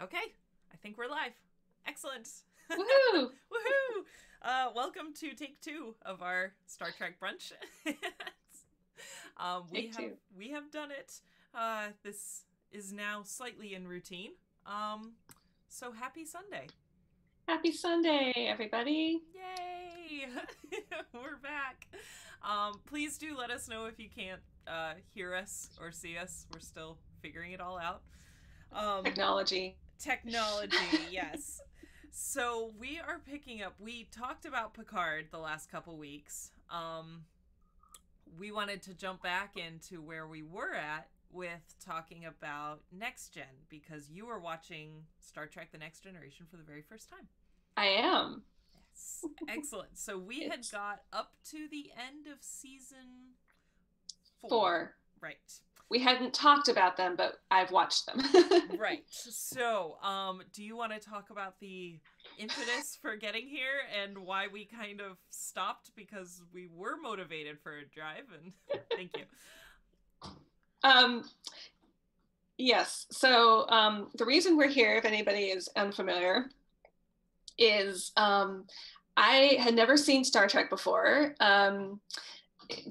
Okay, I think we're live. Excellent. Woohoo! Woohoo! Welcome to take 2 of our Star Trek brunch. Take two. We have done it. This is now slightly in routine. So happy Sunday. Happy Sunday, everybody. Yay! We're back. Please do let us know if you can't hear us or see us. We're still figuring it all out. Technology, yes. So we are picking up, we talked about Picard the last couple weeks. We wanted to jump back into where we were at with talking about Next Gen, because you were watching Star Trek The Next Generation for the very first time. I am. Yes. Excellent. So we had got up to the end of season 4. Right. We hadn't talked about them, but I've watched them. Right. So, do you want to talk about the impetus for getting here and why we kind of stopped? Because we were motivated for a drive, and thank you. Yes. So, the reason we're here, if anybody is unfamiliar, is I had never seen Star Trek before.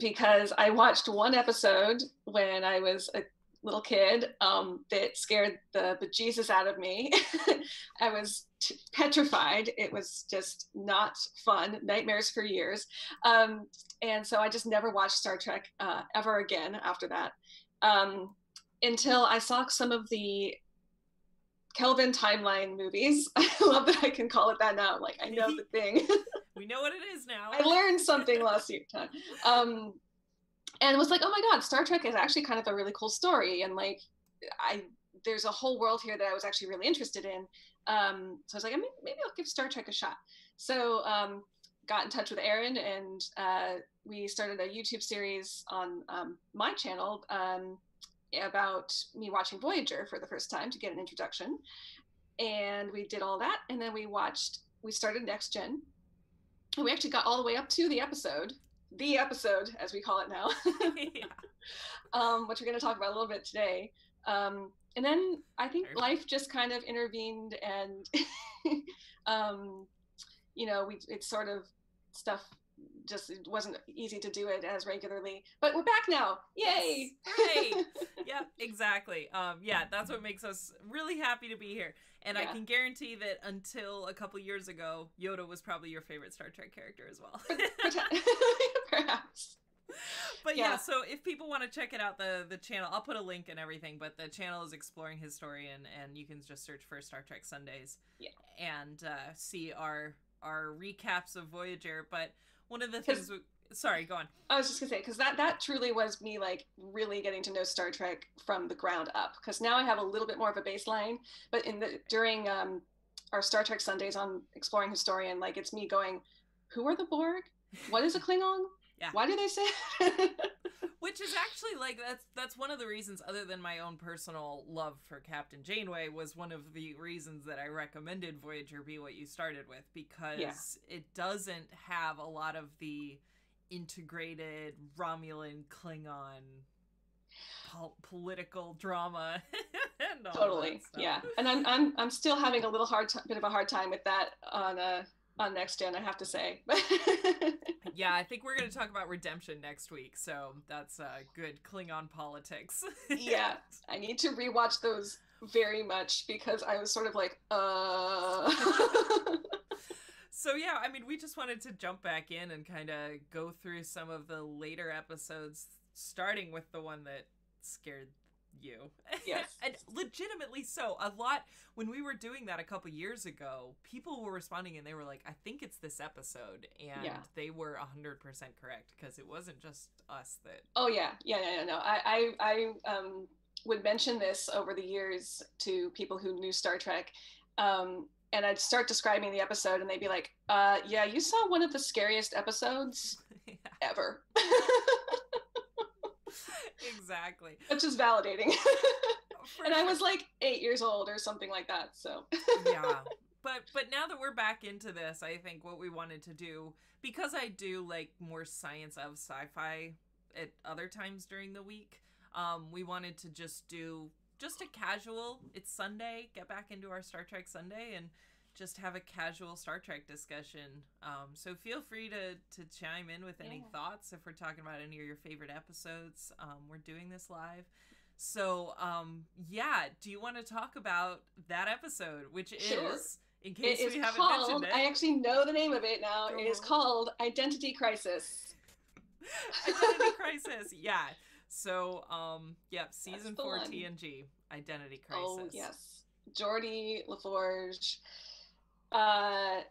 Because I watched one episode when I was a little kid that scared the bejesus out of me. I was petrified. It was just not fun. Nightmares for years. And so I just never watched Star Trek ever again after that, until I saw some of the Kelvin timeline movies. I love that I can call it that now. Like, I know the thing. We know what it is now. I learned something last year. And was like, oh my God, Star Trek is actually kind of a really cool story. And like, there's a whole world here that I was actually really interested in. So I was like, maybe I'll give Star Trek a shot. So got in touch with Aaron, and we started a YouTube series on my channel about me watching Voyager for the first time to get an introduction. And we did all that. And then we started Next Gen. And we actually got all the way up to the episode, as we call it now, yeah. which we're going to talk about a little bit today. And then I think life just kind of intervened, and, it's sort of stuff, just it wasn't easy to do it as regularly, but we're back now. Yay! Yes. Right. Yep, exactly. Yeah, that's what makes us really happy to be here. And yeah. I can guarantee that until a couple years ago, Yoda was probably your favorite Star Trek character as well. Perhaps. But yeah, so if people want to check it out, the channel, I'll put a link and everything, but the channel is Exploring His Story, and you can just search for Star Trek Sundays and see our recaps of Voyager. But one of the things... Sorry, go on. I was just gonna say, because that truly was me, like, really getting to know Star Trek from the ground up. Because now I have a little bit more of a baseline, but during our Star Trek Sundays on Exploring Historian, like, it's me going, who are the Borg? What is a Klingon? Yeah. Why do they say? Which is actually, like, that's one of the reasons, other than my own personal love for Captain Janeway, was one of the reasons that I recommended Voyager be what you started with, because it doesn't have a lot of the integrated Romulan Klingon political drama and all totally that stuff. Yeah, and I'm still having a little bit of a hard time with that on Next Gen, I have to say. Yeah, I think we're going to talk about redemption next week, so that's good Klingon politics. Yeah, I need to rewatch those very much, because I was sort of like So yeah, I mean, we just wanted to jump back in and kind of go through some of the later episodes, starting with the one that scared you. Yes. And legitimately so. A lot, when we were doing that a couple years ago, people were responding and they were like, I think it's this episode. And they were 100% correct, because it wasn't just us that... Oh, yeah. No. I would mention this over the years to people who knew Star Trek. And I'd start describing the episode, and they'd be like, yeah, you saw one of the scariest episodes ever. Exactly. Which is validating. And I was like 8 years old or something like that, so. Yeah. But now that we're back into this, I think what we wanted to do, because I do like more science of sci-fi at other times during the week, we wanted to just do just a casual, it's Sunday, get back into our Star Trek Sunday and just have a casual Star Trek discussion. So feel free to chime in with any thoughts if we're talking about any of your favorite episodes. We're doing this live. So, do you want to talk about that episode, which is, in case we haven't mentioned it. I actually know the name of it now. It is called Identity Crisis. Identity Crisis, yeah. So, season 4 TNG, Identity Crisis. Oh, yes. Geordi LaForge. I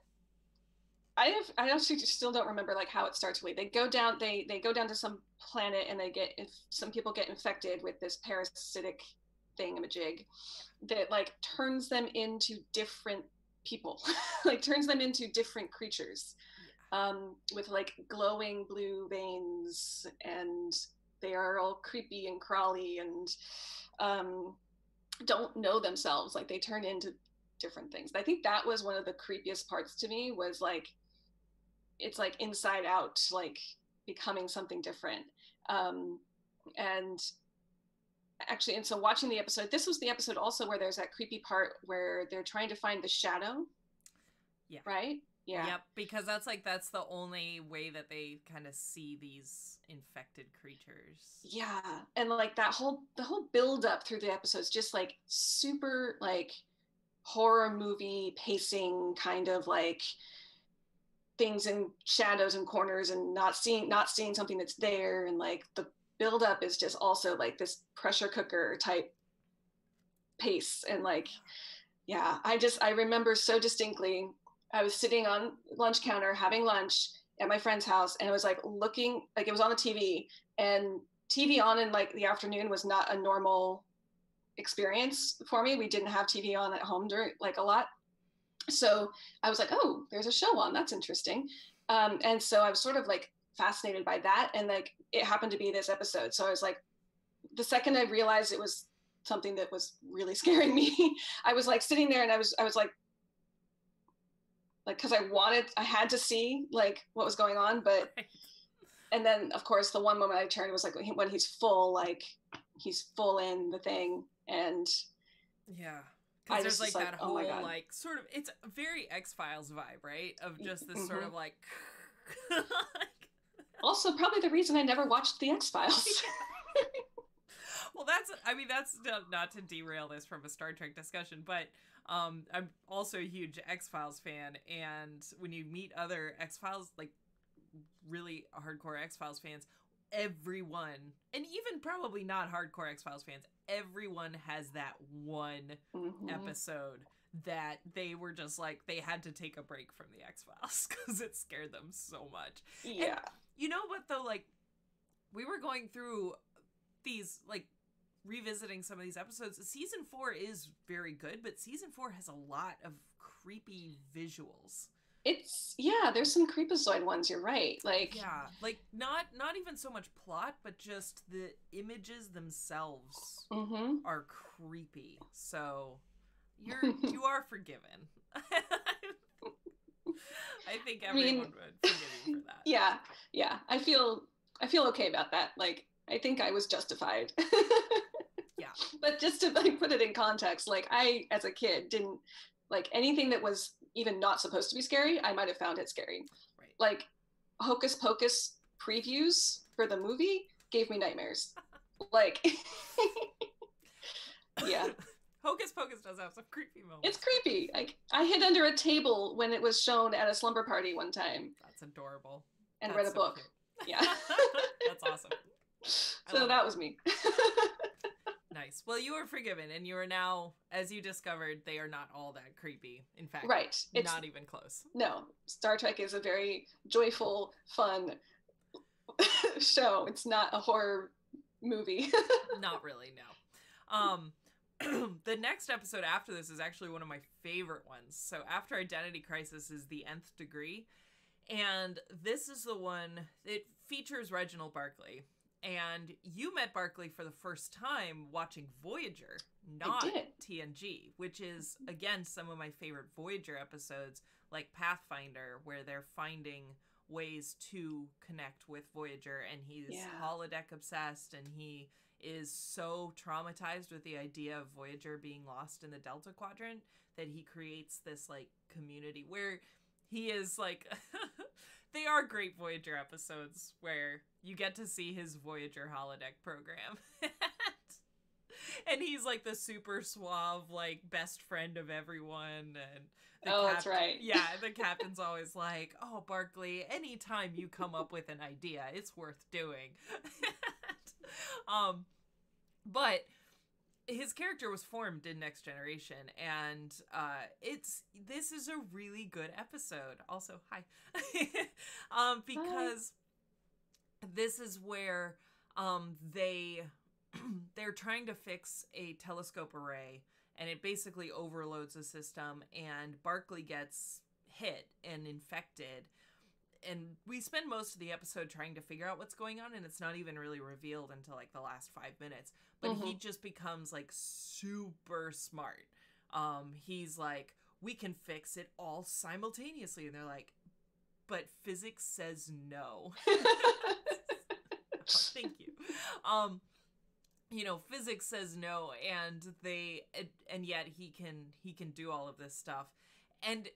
actually still don't remember like how it starts. They go down to some planet and some people get infected with this parasitic thingamajig that like turns them into different people, like turns them into different creatures, with like glowing blue veins, and they are all creepy and crawly and don't know themselves. Like they turn into different things. I think that was one of the creepiest parts to me, was like it's like inside out, like becoming something different. And so watching the episode, this was the episode also where there's that creepy part where they're trying to find the shadow. Yeah. Right? Yeah. Yep, because that's the only way that they kind of see these infected creatures. Yeah. And like the whole build up through the episodes, just like super like horror movie pacing, kind of like things in shadows and corners and not seeing something that's there. And like the build up is just also like this pressure cooker type pace. And like, I remember so distinctly, I was sitting on lunch counter having lunch at my friend's house, and it was like looking, like it was on the TV, and TV on in like the afternoon was not a normal experience for me. We didn't have TV on at home during like a lot. So I was like, oh, there's a show on. That's interesting. And so I was sort of like fascinated by that. And like, it happened to be this episode. So I was like, the second I realized it was something that was really scaring me, I was like sitting there and I was like, cause I had to see like what was going on. But, and then of course the one moment I turned was like when he's full in the thing. And yeah. Because there's like that whole like sort of, it's a very X-Files vibe, right? Of just this sort of like also probably the reason I never watched the X-Files. Well, that's not to derail this from a Star Trek discussion, but I'm also a huge X-Files fan, and when you meet other X-Files, like really hardcore X-Files fans, everyone, and even probably not hardcore X-Files fans, everyone has that one episode that they were just like, they had to take a break from the X-Files because it scared them so much. Yeah. And you know what though, like we were going through these, like revisiting some of these episodes. Season 4 is very good, but season 4 has a lot of creepy visuals. There's some creepazoid ones, you're right. Like not even so much plot, but just the images themselves are creepy. So you are forgiven. I think everyone would forgive you for that. Yeah. I feel okay about that. Like I think I was justified. Yeah. But just to like put it in context, like I as a kid didn't like anything that was even not supposed to be scary. I might have found it scary. Right. Like Hocus Pocus previews for the movie gave me nightmares. Like, yeah. Hocus Pocus does have some creepy moments. It's creepy. Like I hid under a table when it was shown at a slumber party one time. That's adorable. And read a book. Cute. Yeah. That's awesome. So that was me. Nice. Well, you are forgiven, and you are now, as you discovered, they are not all that creepy. In fact, right. It's not even close. No. Star Trek is a very joyful, fun show. It's not a horror movie. Not really, no. The next episode after this is actually one of my favorite ones. So after Identity Crisis is the Nth Degree, and this is the one, it features Reginald Barclay. And you met Barclay for the first time watching Voyager, not TNG, which is, again, some of my favorite Voyager episodes, like Pathfinder, where they're finding ways to connect with Voyager, and he's Yeah. holodeck obsessed, and he is so traumatized with the idea of Voyager being lost in the Delta Quadrant that he creates this like community where he is like they are great Voyager episodes where you get to see his Voyager holodeck program. And he's like the super suave, like best friend of everyone. And that's right. Yeah, the captain's always like, "Oh, Barclay, anytime you come up with an idea, it's worth doing." But his character was formed in Next Generation, and this is a really good episode. Also, hi. Because this is where they're trying to fix a telescope array, and it basically overloads the system, and Barclay gets hit and infected. And we spend most of the episode trying to figure out what's going on, and it's not even really revealed until like the last 5 minutes. But he just becomes like super smart. He's like, we can fix it all simultaneously. And they're like, but physics says no. Thank you. You know, physics says no, and yet he can do all of this stuff. And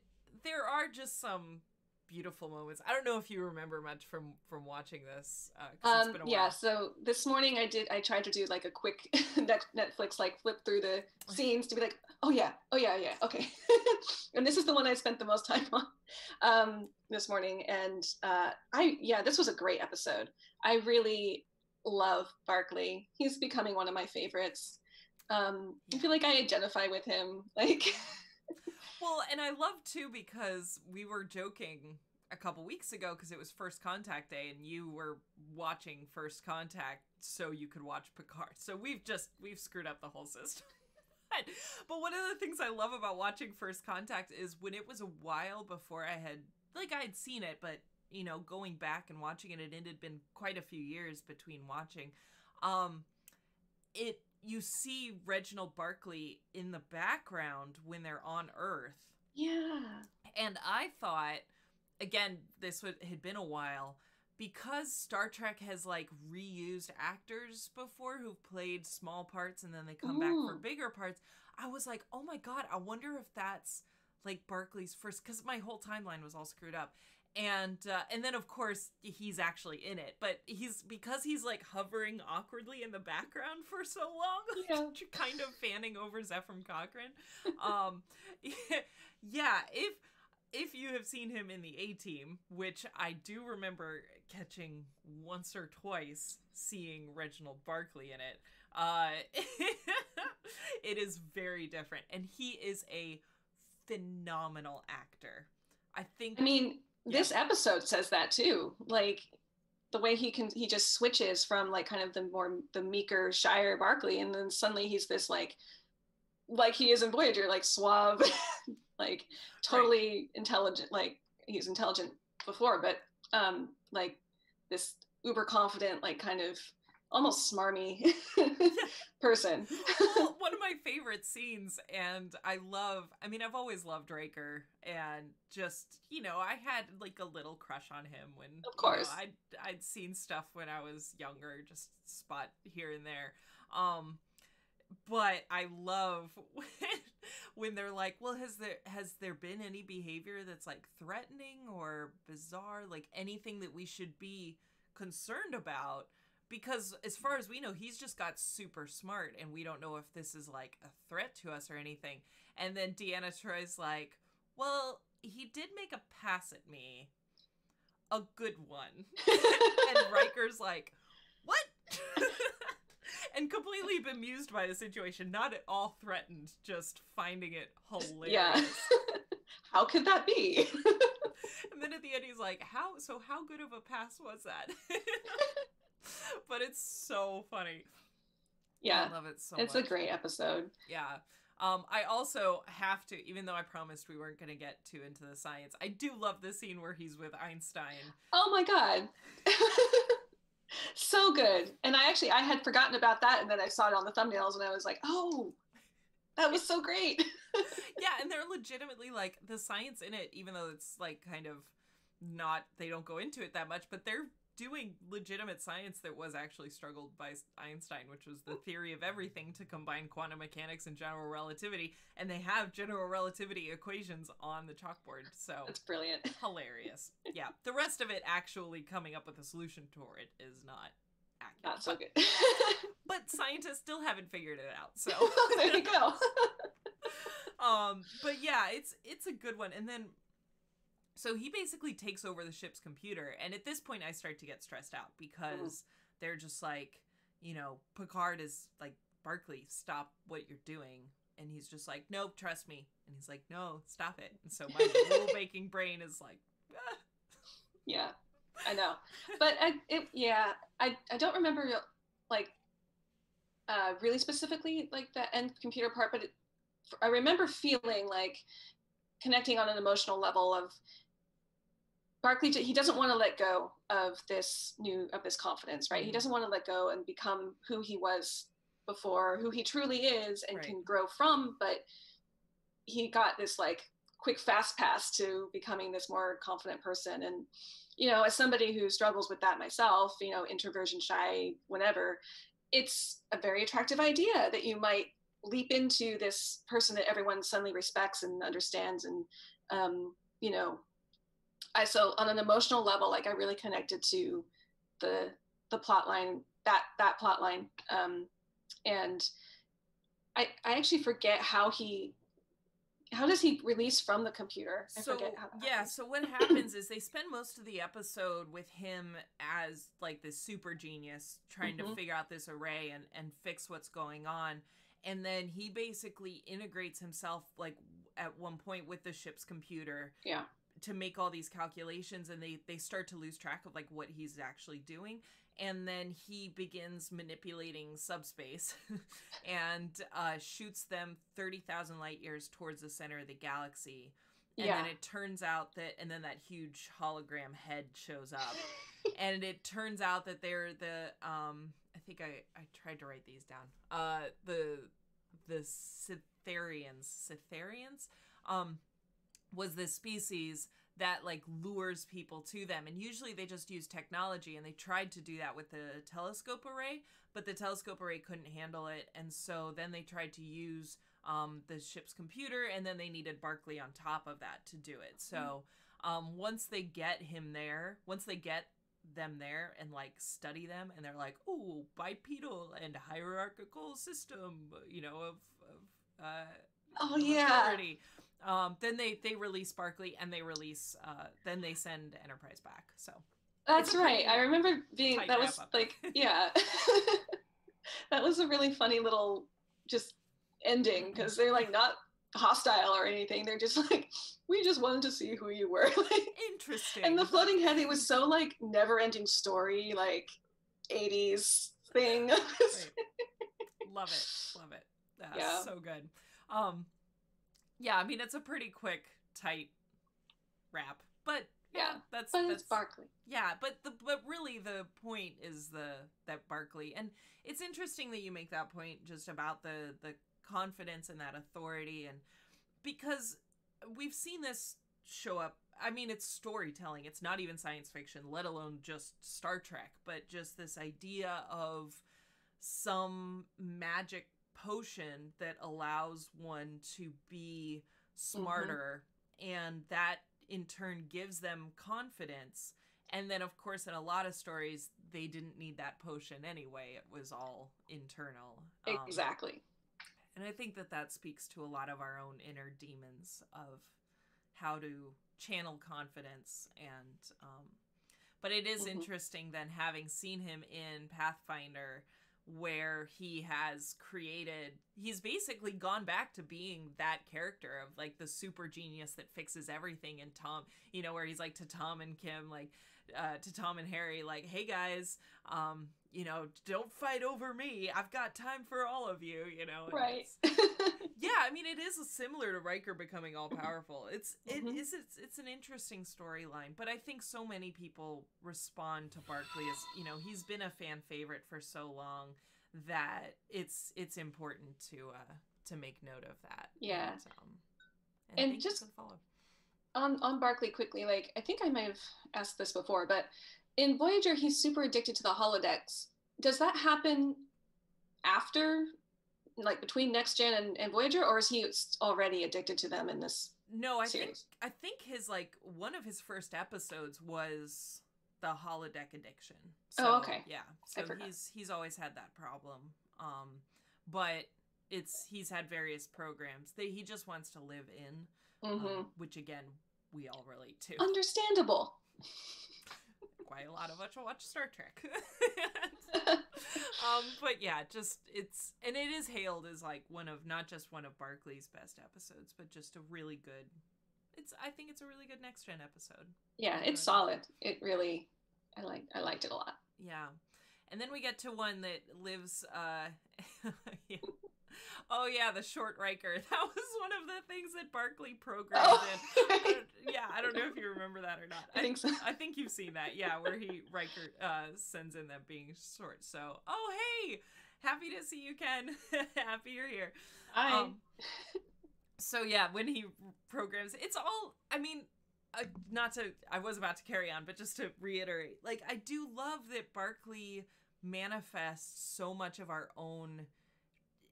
there are just some beautiful moments. I don't know if you remember much from watching this. 'Cause it's been a while. Yeah, so this morning I tried to do like a quick Netflix like flip through the scenes to be like, oh yeah, okay. And this is the one I spent the most time on this morning. And this was a great episode. I really love Barclay. He's becoming one of my favorites. I feel like I identify with him. Like well, and I love too because we were joking a couple weeks ago because it was First Contact Day and you were watching First Contact so you could watch Picard. So we've screwed up the whole system. But one of the things I love about watching First Contact is when it was a while before I had seen it, but you know, going back and watching it had been quite a few years between watching. You see Reginald Barclay in the background when they're on Earth. Yeah. And I thought, again, this had been a while, because Star Trek has like reused actors before who've played small parts and then they come back for bigger parts. I was like, oh my God, I wonder if that's like Barclay's first, because my whole timeline was all screwed up. And then of course he's actually in it, but because he's like hovering awkwardly in the background for so long, kind of fanning over Zephram Cochrane. Yeah, if you have seen him in the A-Team, which I do remember catching once or twice, seeing Reginald Barclay in it, it is very different, and he is a phenomenal actor. This episode says that too. Like the way he just switches from like kind of the meeker, shyer Barclay, and then suddenly he's this like he is in Voyager, like suave, like totally intelligent. Like he's intelligent before, but like this uber confident, like kind of almost smarmy person. Well, one of my favorite scenes, and I've always loved Riker, and just, you know, I had like a little crush on him when, of course, you know, I'd seen stuff when I was younger, just spot here and there. But I love when they're like, well, has there been any behavior that's like threatening or bizarre, like anything that we should be concerned about? Because as far as we know, he's just got super smart, and we don't know if this is like a threat to us or anything. And then Deanna Troy's like, well, he did make a pass at me. A good one. And Riker's like, what? And completely bemused by the situation, not at all threatened, just finding it hilarious. Yeah. How could that be? And then at the end, he's like, how good of a pass was that? But it's so funny. Yeah. I love it so much. It's a great episode. Yeah. I also have to, even though I promised we weren't going to get too into the science, I do love the scene where he's with Einstein. Oh my God. So good. And I had forgotten about that, and then I saw it on the thumbnails and I was like, oh, that was so great. Yeah, and they're legitimately like, the science in it, even though it's like kind of they don't go into it that much, but they're doing legitimate science that was actually struggled by Einstein, which was the theory of everything to combine quantum mechanics and general relativity, and they have general relativity equations on the chalkboard. So that's brilliant. Hilarious. Yeah, the rest of it actually coming up with a solution for it is not accurate. Not so good. But scientists still haven't figured it out. So there you go. But yeah, it's a good one. And then so he basically takes over the ship's computer, and at this point I start to get stressed out because they're just like, you know, Picard is like, Barclay, stop what you're doing. And he's just like, nope, trust me. And he's like, no, stop it. And so my rule-making brain is like, ah. Yeah, I know. But I don't remember like really specifically like the end computer part, but I remember feeling like connecting on an emotional level of Barclay. He doesn't want to let go of this confidence, right? He doesn't want to let go and become who he was before, who he truly is and can grow from, but he got this like quick fast pass to becoming this more confident person. And, you know, as somebody who struggles with that myself, you know, introversion, shy, whatever, it's a very attractive idea that you might leap into this person that everyone suddenly respects and understands. And, you know, so on an emotional level, like I really connected to the plot line, that plot line. And I actually forget how does he release from the computer? I forget how that happens. So what happens is they spend most of the episode with him as like this super genius trying to figure out this array and fix what's going on. And then he basically integrates himself like at one point with the ship's computer to make all these calculations, and they start to lose track of like what he's actually doing. And then he begins manipulating subspace and shoots them 30,000 light years towards the center of the galaxy. And then it turns out and then that huge hologram head shows up. And it turns out that they're I think I tried to write these down. The Cytherians was this species that like lures people to them, and usually they just use technology, and they tried to do that with the telescope array, but the telescope array couldn't handle it, and so then they tried to use the ship's computer, and then they needed Barclay on top of that to do it. So once they get them there and like study them, and they're like, oh, bipedal and hierarchical system, you know, of authority. Then they release Barclay, and they release then they send Enterprise back. So that's right. I remember that was like that was a really funny little just ending, because they're like not hostile or anything. They're just like, we just wanted to see who you were. Like, interesting. And the floating head, it was so like never-ending story, like 80s thing. Love it. That's so good. Yeah, I mean, it's a pretty quick, tight wrap, but that's it's Barclay. Yeah, but really the point is that Barclay, and it's interesting that you make that point just about the confidence and that authority, and because we've seen this show up. I mean, it's storytelling. It's not even science fiction, let alone just Star Trek, but just this idea of some magic potion that allows one to be smarter, and that in turn gives them confidence. And then of course in a lot of stories they didn't need that potion anyway, it was all internal. Exactly. And I think that speaks to a lot of our own inner demons of how to channel confidence. And but it is interesting then, having seen him in Pathfinder, where he's basically gone back to being that character of like the super genius that fixes everything. And Tom, you know, where he's like to Tom and Kim, like to Tom and Harry, like, hey guys, you know, don't fight over me, I've got time for all of you, you know. Right. Yeah, I mean, it is similar to Riker becoming all powerful. It's an interesting storyline, but I think so many people respond to Barclay as, you know, he's been a fan favorite for so long that it's important to make note of that. Yeah. And just On Barclay quickly, like I think I might have asked this before, but in Voyager he's super addicted to the holodecks. Does that happen after, like between Next Gen and Voyager, or is he already addicted to them in this No, series? I think his like one of his first episodes was the holodeck addiction. So Oh, okay. yeah. So he's always had that problem. But he's had various programs that he just wants to live in. Which again we all relate to. Understandable. Why a lot of us watch Star Trek. But yeah, just it is hailed as like not just one of Barclay's best episodes, but just a really good. I think it's a really good Next Gen episode. Yeah, it's solid. It really, I liked it a lot. Yeah, and then we get to one that lives. Yeah. Oh yeah, the short Riker. That was one of the things that Barclay programmed in. Yeah, I don't know if you remember that or not. I think so. I think you've seen that. Yeah, where Riker sends in them being short. So, oh hey, happy to see you, Ken. Happy you're here. Hi. So yeah, when he programs, it's all. I mean, I was about to carry on, but just to reiterate, like I do love that Barclay manifests so much of our own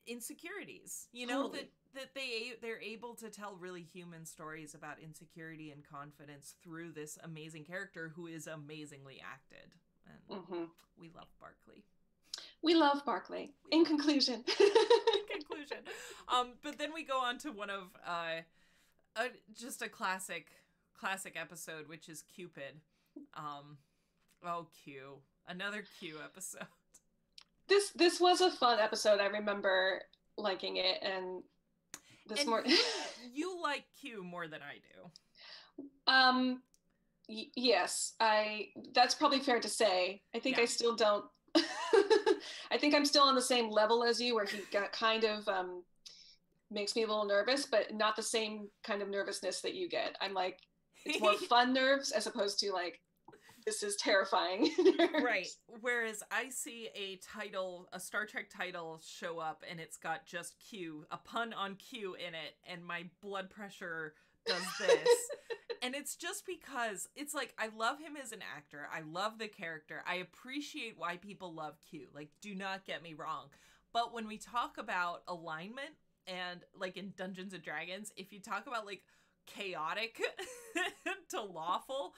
insecurities, you know, totally. that they're able to tell really human stories about insecurity and confidence through this amazing character who is amazingly acted, and we love Barclay. We love Barclay. In conclusion. But then we go on to one of just a classic episode, which is Qpid. Another Q episode. This was a fun episode. I remember liking it, and you like Q more than I do. Yes, that's probably fair to say. I think I still don't. I think I'm still on the same level as you, where he got kind of makes me a little nervous, but not the same kind of nervousness that you get. I'm like, it's more fun nerves as opposed to like, this is terrifying. Right. Whereas I see a Star Trek title show up and it's got just Q, a pun on Q in it, and my blood pressure does this. And it's just because it's like, I love him as an actor. I love the character. I appreciate why people love Q. Like, do not get me wrong. But when we talk about alignment and like in Dungeons and Dragons, if you talk about like chaotic to lawful,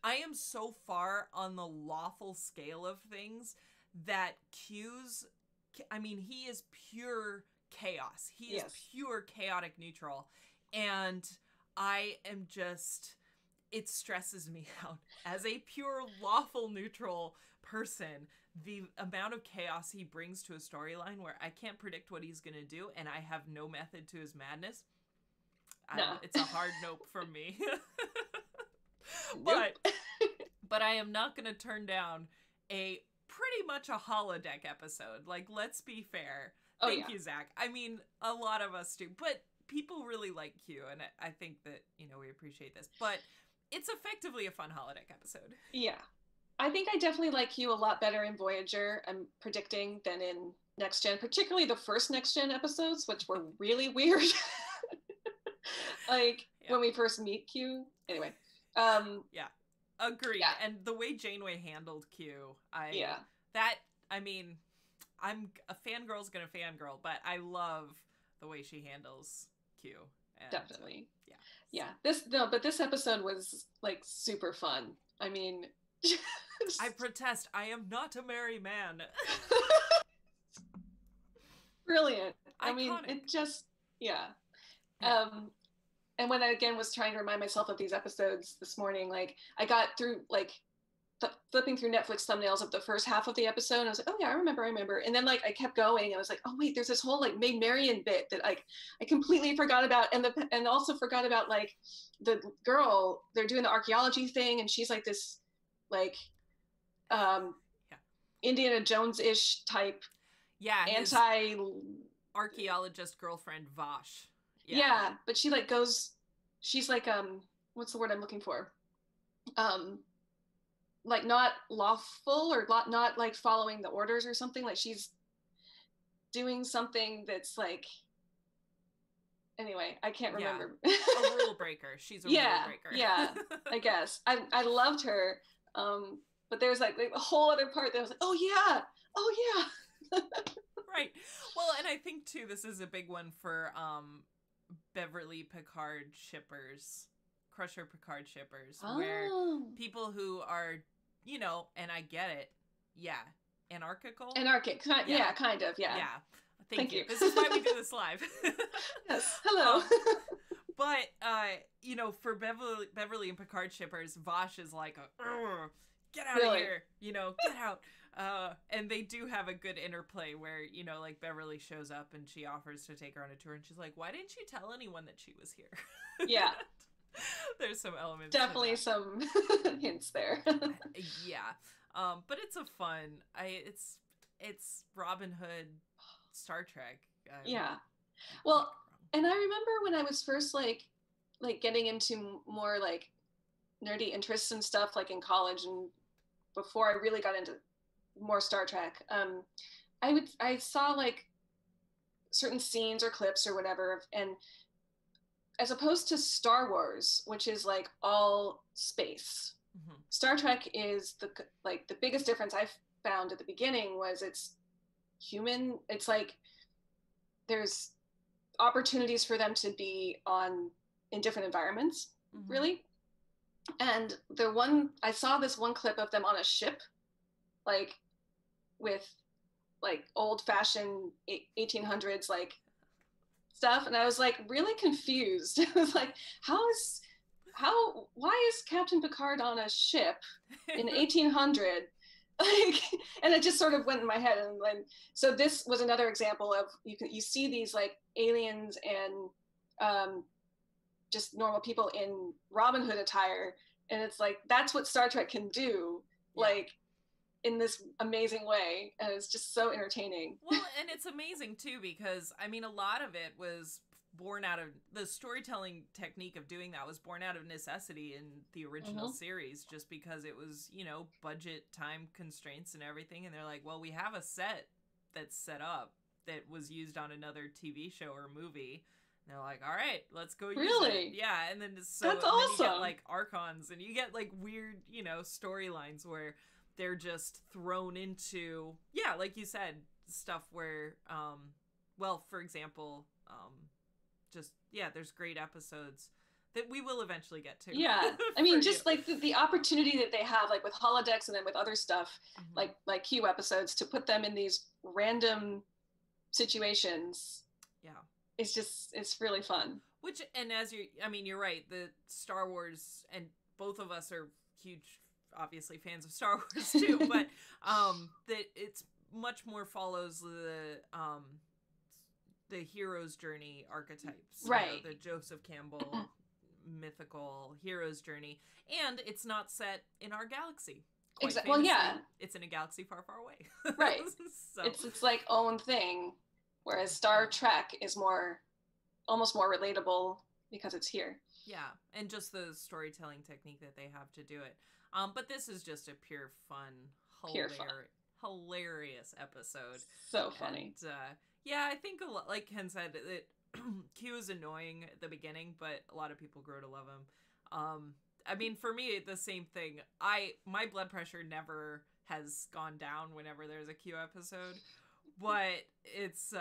I am so far on the lawful scale of things that he is pure chaos. He is pure chaotic neutral. And I am it stresses me out. As a pure lawful neutral person, the amount of chaos he brings to a storyline where I can't predict what he's going to do and I have no method to his madness, it's a hard nope from me. But I am not going to turn down a pretty much a holodeck episode. Like, let's be fair. Thank you, Zach. I mean, a lot of us do, but people really like Q, and I think that, we appreciate this. But it's effectively a fun holodeck episode. Yeah. I think I definitely like Q a lot better in Voyager, I'm predicting, than in Next Gen, particularly the first Next Gen episodes, which were really weird. When we first meet Q. Anyway. Yeah. Agreed. Yeah. And the way Janeway handled Q, I'm a fangirl's gonna fangirl, but I love the way she handles Q. And, definitely. But this episode was like super fun. I mean, I protest. I am not a merry man. Brilliant. Iconic. I mean, it just, and when I, again, was trying to remind myself of these episodes this morning, like, I got through, like, flipping through Netflix thumbnails of the first half of the episode, and I was like, oh yeah, I remember. And then, like, I kept going, and I was like, oh wait, there's this whole, like, Maid Marian bit that, like, I completely forgot about, and also forgot about, like, the girl, they're doing the archaeology thing, and she's, like, this, like, Indiana Jones-ish type archaeologist girlfriend, Vash. Yeah, but she like she's like what's the word I'm looking for? Like not lawful or not like following the orders or something. Like she's doing something that's like anyway, I can't remember. A rule breaker. She's a rule breaker. Yeah, I guess. I loved her. But there's like a whole other part that was like, oh yeah. Right. Well, and I think too, this is a big one for Beverly Picard shippers, Crusher Picard shippers, where people who are, you know, and I get it, anarchical? Anarchic, yeah, kind of, yeah. Yeah, thank you. This is why we do this live. Yes, hello. But, you know, for Beverly and Picard shippers, Vosh is like, get out of here, you know, get out. And they do have a good interplay where, you know, like Beverly shows up and she offers to take her on a tour and she's like, why didn't you tell anyone that she was here? Yeah. There's some elements. Definitely some hints there. Yeah. But it's a fun, it's Robin Hood Star Trek. Yeah. Well, and I remember when I was first like getting into more like nerdy interests and stuff like in college and before I really got into more Star Trek, I saw like certain scenes or clips or whatever, and as opposed to Star Wars, which is like all space, Star Trek is the biggest difference I found at the beginning was it's human. It's like there's opportunities for them to be in different environments, really. And I saw this one clip of them on a ship, like with like old fashioned 1800s like stuff. And I was like really confused. I was like, why is Captain Picard on a ship in 1800? Like, and it just sort of went in my head. And so this was another example of, you see these like aliens and just normal people in Robin Hood attire. And it's like, that's what Star Trek can do. Like, in this amazing way, and it's just so entertaining. Well, and it's amazing too because I mean a lot of it was born out of the storytelling technique of doing that was born out of necessity in the original series, just because it was, you know, budget, time constraints and everything, and they're like, well, we have a set that's set up that was used on another TV show or movie. And they're like, all right, let's go use it. Yeah, and then that's awesome. You get like Archons and you get like weird, you know, storylines where they're just thrown into, like you said, stuff where, well, for example, there's great episodes that we will eventually get to. Yeah, I mean, just like the opportunity that they have, like with holodecks and then with other stuff, like Q episodes, to put them in these random situations. Yeah, it's really fun. Which, and you're right, the Star Wars, and both of us are huge, obviously, fans of Star Wars too, but that it's much more follows the hero's journey archetypes, right? You know, the Joseph Campbell mythical hero's journey, and it's not set in our galaxy. Exactly. Well, yeah, it's in a galaxy far, far away. Right. So it's like own thing, whereas Star Trek is almost more relatable because it's here. Yeah, and just the storytelling technique that they have to do it. But this is just a pure fun, hilarious episode. So funny. And, yeah, I think a lot, like Ken said, that Q is annoying at the beginning, but a lot of people grow to love him. I mean, for me, the same thing. My blood pressure never has gone down whenever there's a Q episode, but it's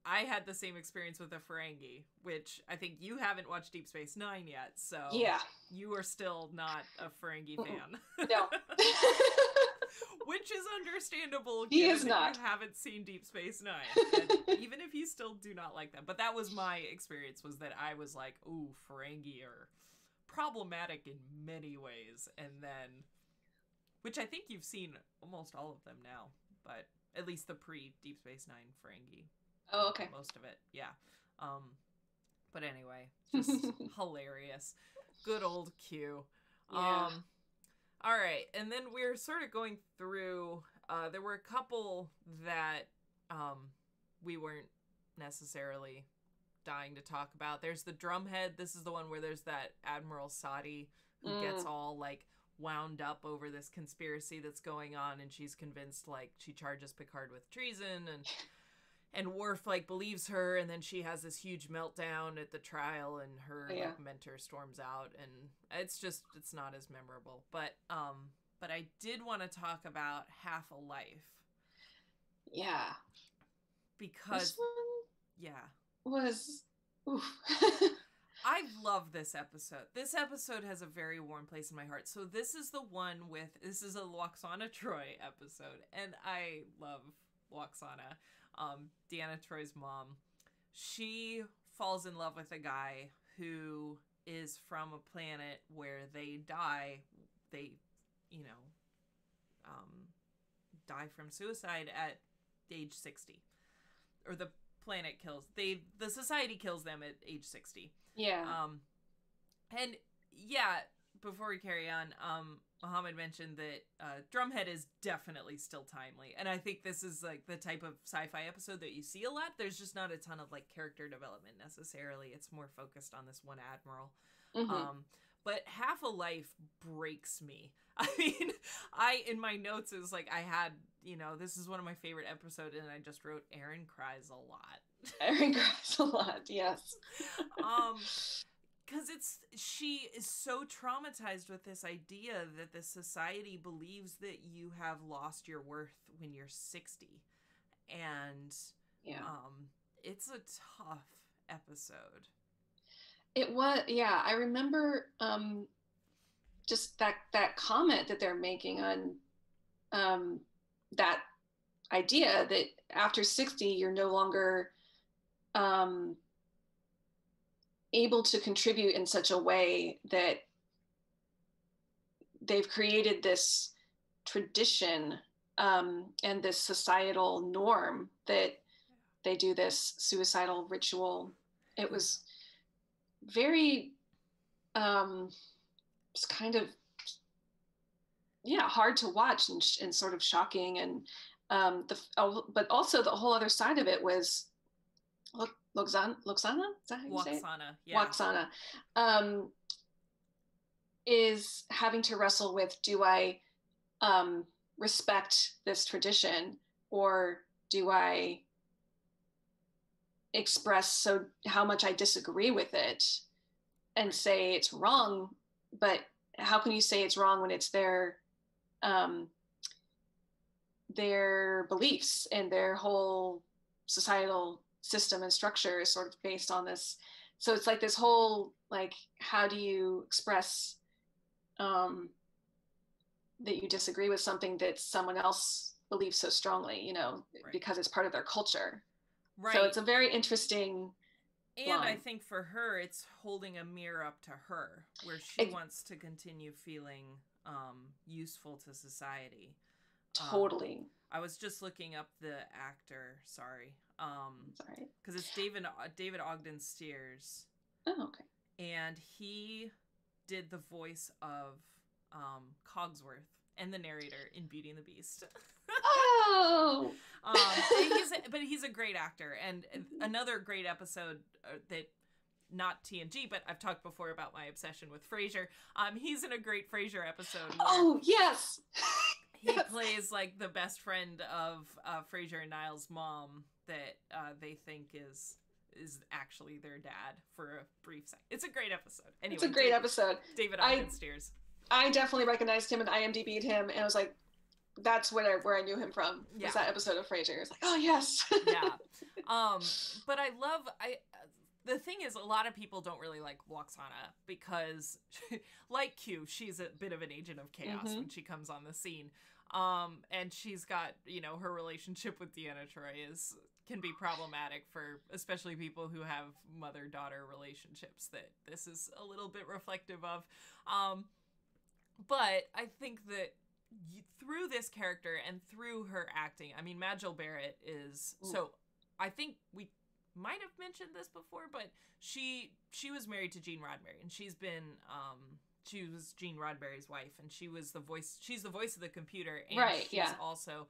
I had the same experience with a Ferengi, which I think you haven't watched Deep Space Nine yet, so yeah, you are still not a Ferengi fan. No. Which is understandable. He is not. You haven't seen Deep Space Nine, and even if you still do not like them. But that was my experience, was that I was like, ooh, Ferengi are problematic in many ways, and then, which I think you've seen almost all of them now, but at least the pre-Deep Space Nine Ferengi. Oh, okay. Most of it, yeah. But anyway, just hilarious. Good old Q. Yeah. All right, and then we're sort of going through, there were a couple that we weren't necessarily dying to talk about. There's the Drumhead. This is the one where there's that Admiral Sadi who gets all, like, wound up over this conspiracy that's going on, and she's convinced, like, she charges Picard with treason, and and Worf like believes her, and then she has this huge meltdown at the trial, and her like mentor storms out, and it's not as memorable. But I did want to talk about Half a Life. Yeah. Because this one was oof. I love this episode. This episode has a very warm place in my heart. So this is a Lwaxana Troi episode, and I love Lwaxana. Deanna Troy's mom. She falls in love with a guy who is from a planet where they die. They, die from suicide at age 60. Or the planet the society kills them at age 60. Yeah. And yeah, before we carry on, Muhammad mentioned that Drumhead is definitely still timely. And I think this is like the type of sci-fi episode that you see a lot. There's just not a ton of like character development necessarily. It's more focused on this one admiral. Mm-hmm. But Half a Life breaks me. I mean, in my notes is like I had, this is one of my favorite episodes, and I just wrote Aaron cries a lot. Aaron cries a lot, yes. Because she is so traumatized with this idea that the society believes that you have lost your worth when you're 60. And it's a tough episode. It was, yeah. I remember just that comment that they're making on that idea that after 60, you're no longer able to contribute in such a way that they've created this tradition and this societal norm that they do this suicidal ritual. It was very it's kind of hard to watch and sort of shocking, and but also the whole other side of it was Lwaxana, is that how you say it? Lwaxana, Lwaxana is having to wrestle with, do I respect this tradition, or do I express how much I disagree with it and say it's wrong? But how can you say it's wrong when it's their beliefs and their whole societal system and structure is sort of based on this? So it's like this whole, like, how do you express that you disagree with something that someone else believes so strongly, right, because it's part of their culture. Right. So it's a very interesting line. I think for her, it's holding a mirror up to her, where she wants to continue feeling useful to society. Totally. I was just looking up the actor. Sorry. Sorry. Because it's David Ogden Stiers. Oh, okay. And he did the voice of Cogsworth and the narrator in Beauty and the Beast. Oh! But he's a great actor. And another great episode that, not TNG, but I've talked before about my obsession with Frasier. He's in a great Frasier episode. Oh, yes! He plays like the best friend of Frasier and Niall's mom that they think is actually their dad for a brief second. It's a great episode. Anyway, it's a great episode. David Ogden Stiers. I definitely recognized him and IMDb'd him, and I was like, that's where I knew him from. Yeah. Was that episode of Frasier. It's like, oh yes. Yeah. But the thing is, a lot of people don't really like Lwaxana because, like Q, she's a bit of an agent of chaos when she comes on the scene. And she's got, her relationship with Deanna Troi can be problematic for especially people who have mother-daughter relationships that this is a little bit reflective of. But I think that through this character and through her acting, I mean, Majel Barrett is... Ooh. So I think we might have mentioned this before, but she was married to Gene Roddenberry, and she's been... she was Gene Roddenberry's wife, and she's the voice of the computer, and right, she's also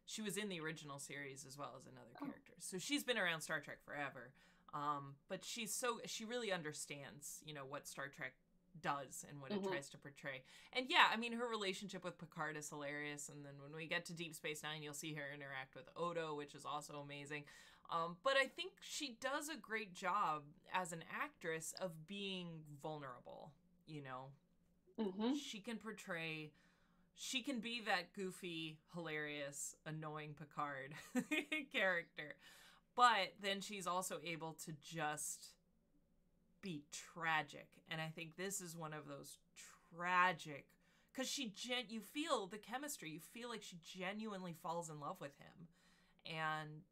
she was in the original series as well as in other characters. So she's been around Star Trek forever. But she really understands, what Star Trek does and what it tries to portray. And yeah, I mean, her relationship with Picard is hilarious. And then when we get to Deep Space Nine, you'll see her interact with Odo, which is also amazing. But I think she does a great job as an actress of being vulnerable, you know? She can be that goofy, hilarious, annoying Picard character. But then she's also able to just be tragic. And I think this is one of those tragic, because you feel the chemistry. You feel like she genuinely falls in love with him. And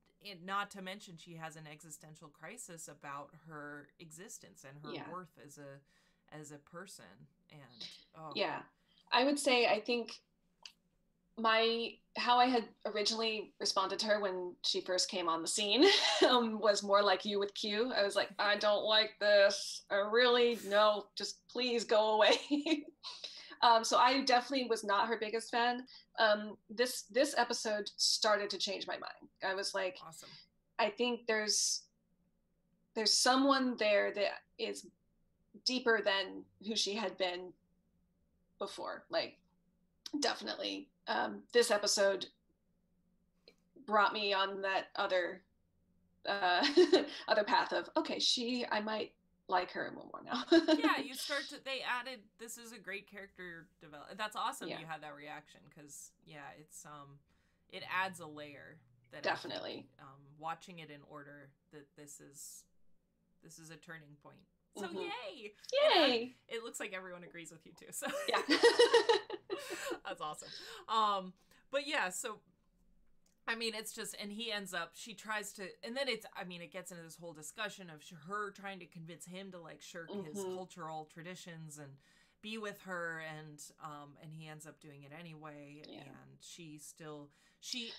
not to mention she has an existential crisis about her existence and her worth as a person. And yeah, I would say, I think how I had originally responded to her when she first came on the scene was more like you with Q. I was like, I don't like this. No, just please go away. So I definitely was not her biggest fan. This episode started to change my mind. I was like, awesome. I think there's someone there that is deeper than who she had been before. Like, definitely. This episode brought me on that other path of, okay, I might like her more now. Yeah, they added, this is a great character development. That's awesome. You had that reaction, because it adds a layer that definitely watching it in order, that this is a turning point. So yay! It looks like everyone agrees with you too. So yeah, that's awesome. But yeah, so I mean, it's just, and he ends up, she tries to, and then it gets into this whole discussion of her trying to convince him to like shirk his cultural traditions and be with her, and he ends up doing it anyway. Yeah. And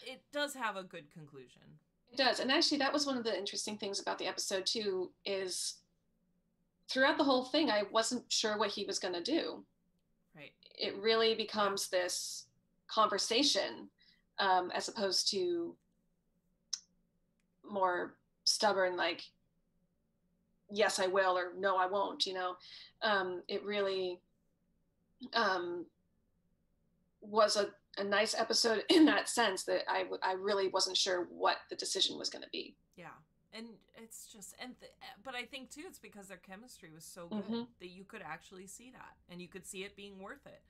it does have a good conclusion. It does. And actually that was one of the interesting things about the episode too, is throughout the whole thing, I wasn't sure what he was going to do. Right. It really becomes this conversation, as opposed to more stubborn, like, yes, I will, or no, I won't, you know. It really was a nice episode in that sense, that I really wasn't sure what the decision was going to be. Yeah. And it's just, but I think too, it's because their chemistry was so good that you could actually see that, and you could see it being worth it.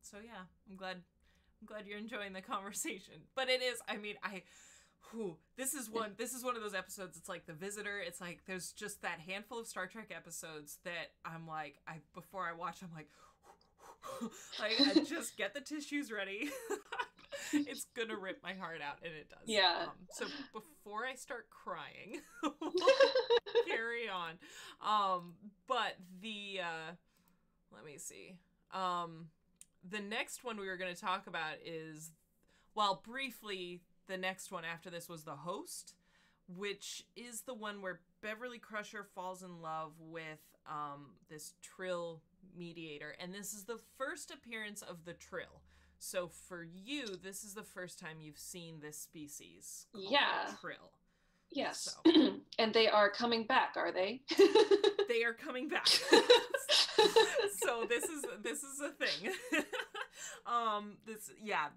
So yeah, I'm glad you're enjoying the conversation. But it is, I mean, this is one of those episodes. It's like The Visitor. It's like there's just that handful of Star Trek episodes that I'm like, before I watch, I'm like, like, I just get the tissues ready. It's gonna rip my heart out, and it does. Yeah. So before I start crying, carry on. But let me see. The next one we were going to talk about is, well, briefly, the next one after this was The Host, which is the one where Beverly Crusher falls in love with this Trill mediator, and this is the first appearance of the Trill. So for you, this is the first time you've seen this species called Trill. Yes. So. And they are coming back, are they? They are coming back. So this is a thing.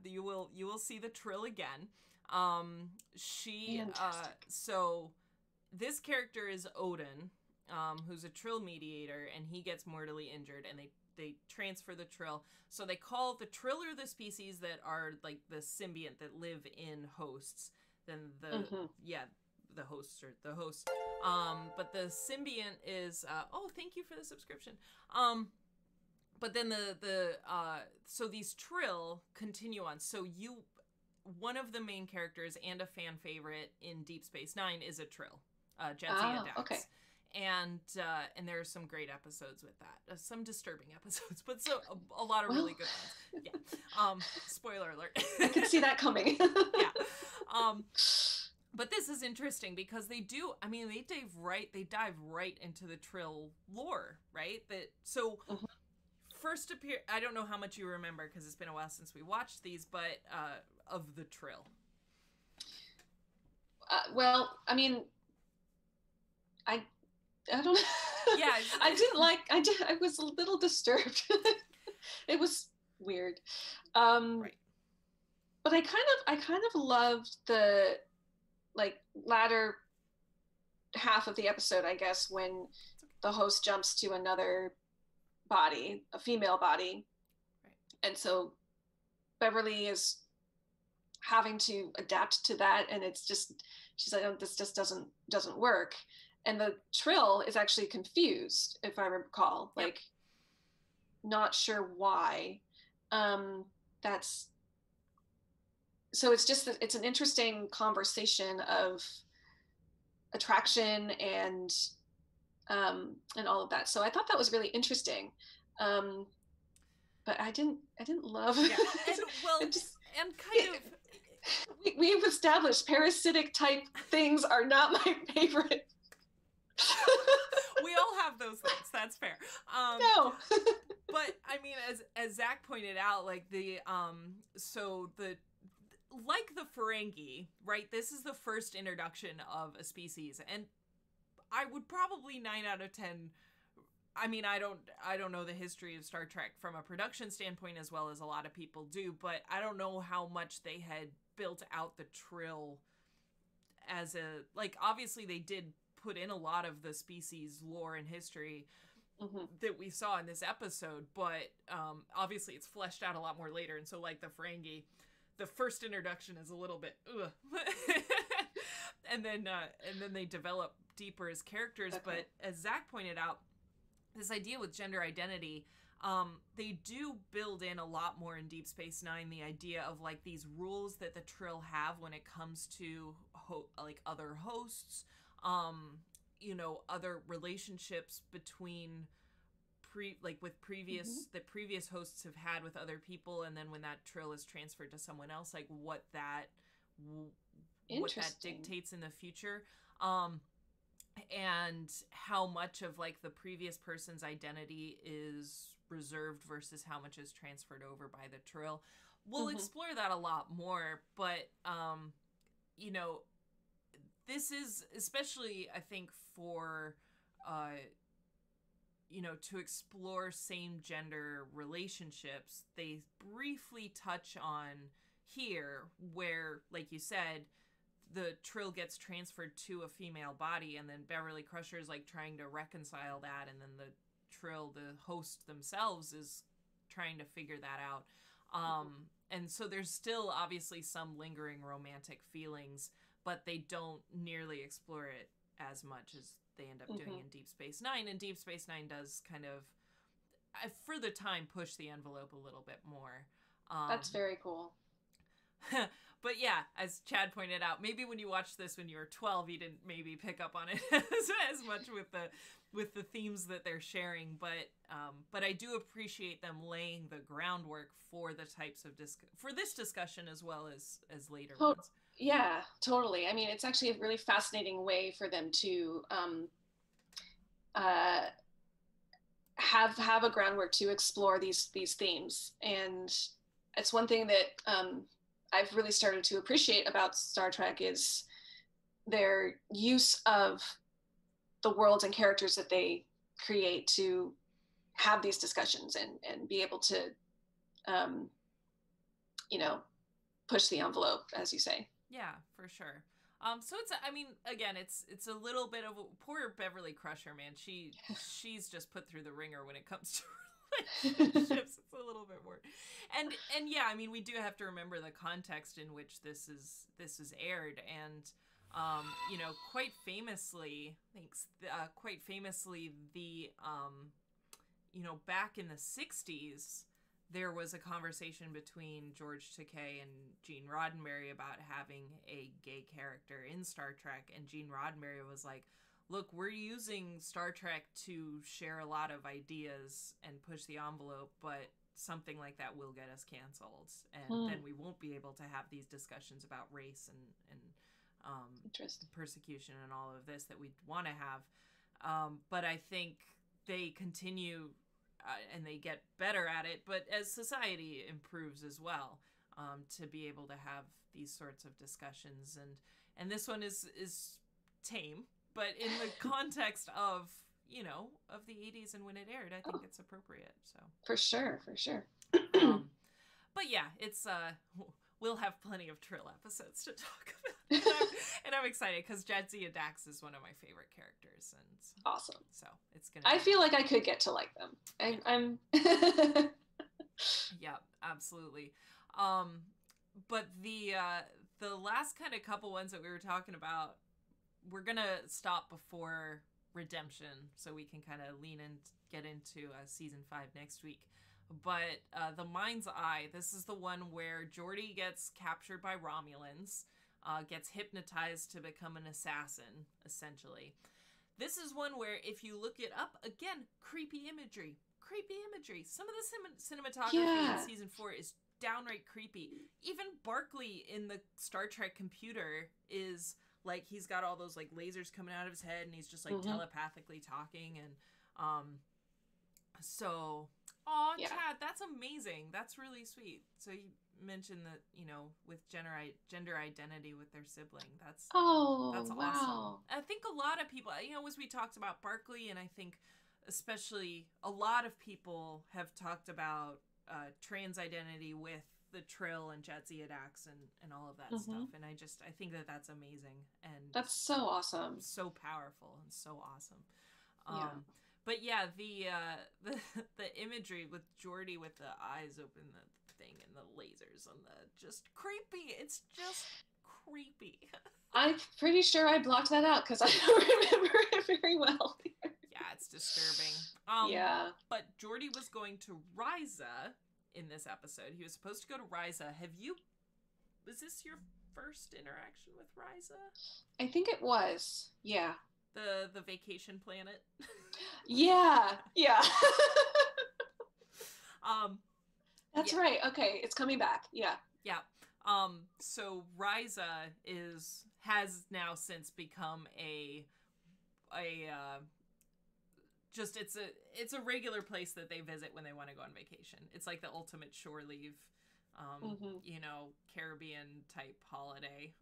You will see the Trill again. So this character is Odin, who's a Trill mediator, and he gets mortally injured, and they transfer the Trill. So they call the Triller the species that are like the symbiont that live in hosts. Then the hosts are the host. But the symbiont is thank you for the subscription. But then so these Trill continue on. So one of the main characters and a fan favorite in Deep Space Nine is a Trill, Jadzia Dax. Okay. And there are some great episodes with that. Some disturbing episodes, but a lot of really good ones. Yeah. Spoiler alert. I could see that coming. Yeah. But this is interesting because they dive right into the Trill lore, right? First appear, I don't know how much you remember because it's been a while since we watched these, but of the Trill. Well, I mean, I don't know. Yeah. I was a little disturbed. It was weird. Right. But I kind of loved the like latter half of the episode, I guess, when the host jumps to another body, a female body. Right. And so Beverly is having to adapt to that, and it's just, she's like, oh, this just doesn't work. And the Trill is actually confused, if I recall, Yep. like not sure why. That's so it's just it's an interesting conversation of attraction and all of that. So I thought that was really interesting. But I didn't love Yeah. And well, just, and kind of we've established parasitic type things are not my favorite. we all have those things. That's fair. No. But I mean, as Zach pointed out, like so the like the Ferengi, right? This is the first introduction of a species, and I would probably 9 out of 10. I mean, I don't know the history of Star Trek from a production standpoint as well as a lot of people do, but I don't know how much they had built out the Trill as a, like, obviously they did put in a lot of the species lore and history that we saw in this episode, but obviously it's fleshed out a lot more later. And so, like the Ferengi, the first introduction is a little bit ugh. and then they develop deeper as characters. Okay. But as Zach pointed out, this idea with gender identity, they do build in a lot more in Deep Space Nine, the idea of like these rules that the Trill have when it comes to like other hosts, you know, other relationships between that previous hosts have had with other people, and then when that Trill is transferred to someone else, like what that dictates in the future, and how much of like the previous person's identity is reserved versus how much is transferred over by the Trill. We'll explore that a lot more, but you know, this is especially, I think, for you know, to explore same gender relationships. They briefly touch on here where, like you said, the Trill gets transferred to a female body, and then Beverly Crusher's like trying to reconcile that, and then the Trill, the host themselves, is trying to figure that out. And so there's still obviously some lingering romantic feelings, but they don't nearly explore it as much as they end up doing in Deep Space Nine. And Deep Space Nine does kind of, for the time, push the envelope a little bit more. That's very cool. But yeah, as Chad pointed out, maybe when you watched this when you were 12, you didn't maybe pick up on it as much with the themes that they're sharing. But I do appreciate them laying the groundwork for the types of for this discussion as well as later ones. Yeah, totally. I mean, it's actually a really fascinating way for them to have a groundwork to explore these themes. And it's one thing that I've really started to appreciate about Star Trek is their use of the worlds and characters that they create to have these discussions and be able to, you know, push the envelope, as you say. Yeah, for sure. So it's, I mean, again, it's a little bit of poor Beverly Crusher, man. She's just put through the ringer when it comes to relationships. It's a little bit more, and yeah, I mean, we do have to remember the context in which this is aired, and you know, quite famously, the you know, back in the 60s. There was a conversation between George Takei and Gene Roddenberry about having a gay character in Star Trek, and Gene Roddenberry was like, look, we're using Star Trek to share a lot of ideas and push the envelope, but something like that will get us canceled, and then we won't be able to have these discussions about race and persecution and all of this that we want to have. But I think they continue and they get better at it, but as society improves as well, to be able to have these sorts of discussions, and this one is tame, but in the context of, of the 80s and when it aired, I think it's appropriate. So for sure. But yeah, it's we'll have plenty of Trill episodes to talk about. And I'm excited because Jadzia Dax is one of my favorite characters, and awesome. So it's gonna. I feel like I could get to like them. I'm. Yeah, absolutely. But the last kind of couple ones that we were talking about, we're gonna stop before Redemption, so we can kind of lean and get into season 5 next week. But the Mind's Eye, this is the one where Geordi gets captured by Romulans, gets hypnotized to become an assassin, essentially. This is one where, if you look it up, again, creepy imagery. Some of the cinematography in season 4 is downright creepy. Even Barclay in the Star Trek computer is like, he's got all those like lasers coming out of his head, and he's just like telepathically talking. And so, Chad, that's amazing. That's really sweet. So you mentioned that, with gender identity with their sibling. That's awesome. Wow. I think a lot of people, as we talked about Barclay, and I think especially a lot of people have talked about trans identity with the Trill and Jadzia Dax and all of that stuff. And I think that that's amazing. And that's so awesome. So powerful and so awesome. But yeah, the imagery with Geordi with the eyes open, the thing, and the lasers and the just creepy. It's just creepy. I'm pretty sure I blocked that out because I don't remember it very well. Yeah, it's disturbing. But Geordi was going to Ryza in this episode. He was supposed to go to Ryza. Was this your first interaction with Ryza? I think it was. Yeah. The vacation planet. Yeah. That's right. Okay, it's coming back. Yeah. So Ryza has now since become it's a regular place that they visit when they want to go on vacation. It's like the ultimate shore leave, Caribbean type holiday.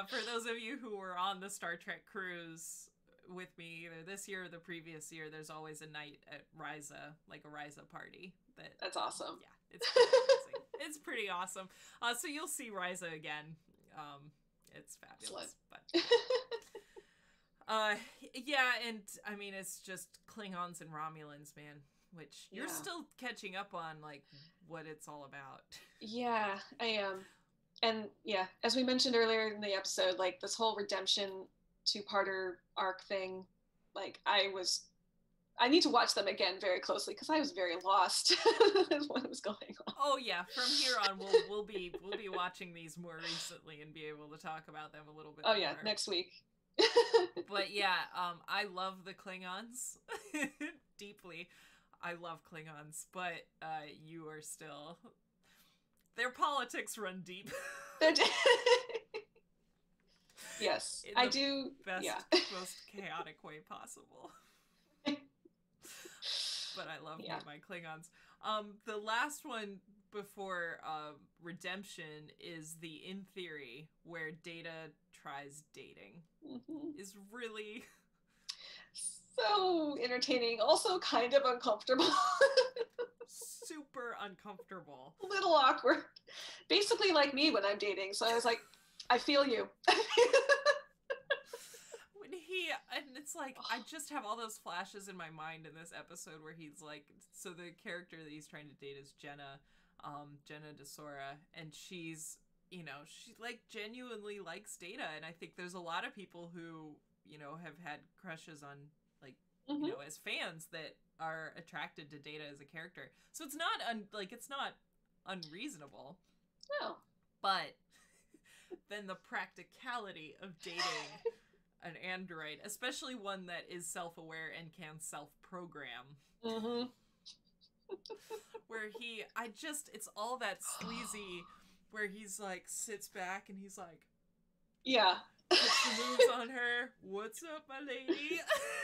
For those of you who were on the Star Trek cruise with me, either this year or the previous year, there's always a night at Ryza, like a Ryza party. That's awesome. Yeah, it's pretty amazing. It's pretty awesome. So you'll see Ryza again. It's fabulous. But yeah, and I mean, it's just Klingons and Romulans, man, which you're still catching up on, like, what it's all about. Yeah, I am. And yeah, as we mentioned earlier in the episode, like this whole redemption 2-parter arc thing, like I need to watch them again very closely because I was very lost in what was going on. Oh yeah, from here on we'll be watching these more recently and be able to talk about them a little bit more. Yeah, next week. But yeah, I love the Klingons deeply. I love Klingons, but you are still, their politics run deep. Yes, I do. Best, most chaotic way possible. But I love my Klingons. The last one before Redemption is the In Theory, where Data tries dating. Is really so entertaining, also kind of uncomfortable. Super uncomfortable. A little awkward. Basically like me when I'm dating, so I was like, I feel you. And it's like, I just have all those flashes in my mind in this episode where he's like, so the character that he's trying to date is Jenna Desora, and she's, she like genuinely likes Data, and I think there's a lot of people who, have had crushes on, like, as fans that are attracted to Data as a character. So it's not it's not unreasonable. No. But then the practicality of dating an android, especially one that is self-aware and can self-program. Where it's all that sleazy, where he's like, sits back and he's like, puts the moves on her. What's up, my lady?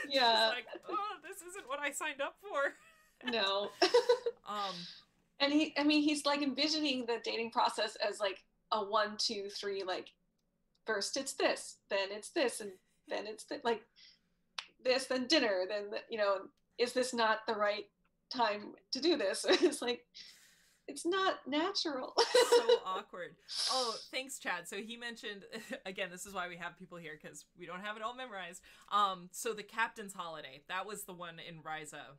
Yeah. She's like, oh, this isn't what I signed up for. No. And he's like envisioning the dating process as like a 1, 2, 3, like first it's this, then it's this, and then it's like this, then dinner, then is this not the right time to do this? It's like, it's not natural. So awkward. Oh, thanks, Chad. So he mentioned, again, this is why we have people here, because we don't have it all memorized. So the Captain's Holiday, that was the one in Ryza,